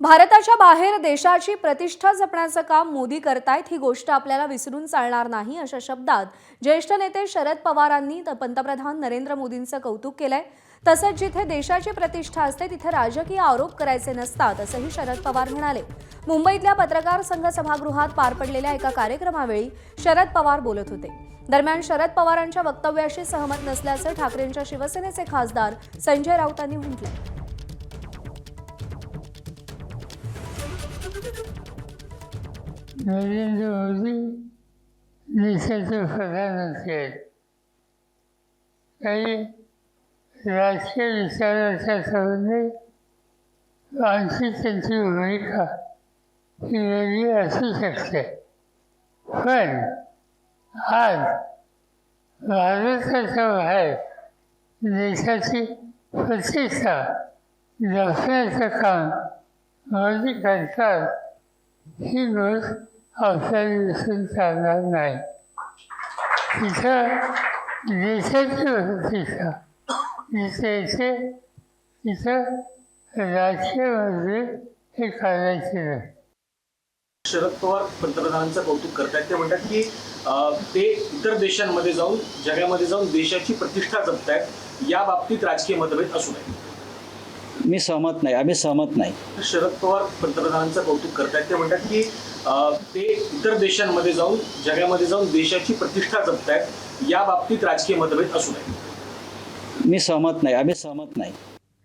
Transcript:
भारताच्या बाहेर देशाची प्रतिष्ठा जपण्याचं काम मोदी करतायत ही गोष्ट आपल्याला विसरून चालणार नाही अशा शब्दात ज्येष्ठ नेते शरद पवारांनी पंतप्रधान नरेंद्र मोदींचं कौतुक केलंय। तसंच जिथे देशाची प्रतिष्ठा असते तिथे राजकीय आरोप करायचे नसतात असंही शरद पवार म्हणाले। मुंबईतल्या पत्रकार संघ सभागृहात पार पडलेल्या एका कार्यक्रमावेळी शरद पवार बोलत होते। दरम्यान शरद पवारांच्या वक्तव्याशी सहमत नसल्याचं ठाकरेंच्या शिवसेनेचे खासदार संजय राऊतांनी म्हटलं। नरेंद्र मोदी देशाचे प्रधानमंत्री आहेत। काही राजकीय विचाराच्या संबंधी आमची त्यांची भूमिका ही वेगळी असू शकते, पण आज भारताच्या बाहेर देशाची प्रतिष्ठा जपण्याचं काम मोदी करतात ही गोष्ट आपल्याला विसरून चालणार नाही। तिथं देशाची प्रतिष्ठा जिथे येते तिथं राजकीय मंत्री हे करायचे नाही। शरद पवार पंतप्रधानांचं कौतुक करतात। ते म्हणतात की ते इतर देशांमध्ये जाऊन जगामध्ये जाऊन देशाची प्रतिष्ठा जपतायत, या बाबतीत राजकीय मतभेद असू नये। मी सहमत नाही, आम्ही सहमत नाही। शरद पवार पंतप्रधानांचं कौतुक करतात। ते म्हणतात की ते इतर देशांमध्ये जाऊन जगामध्ये जाऊन देशाची प्रतिष्ठा जपतायत, या बाबतीत राजकीय मतभेद असू नये। मी सहमत नाही, आम्ही सहमत नाही।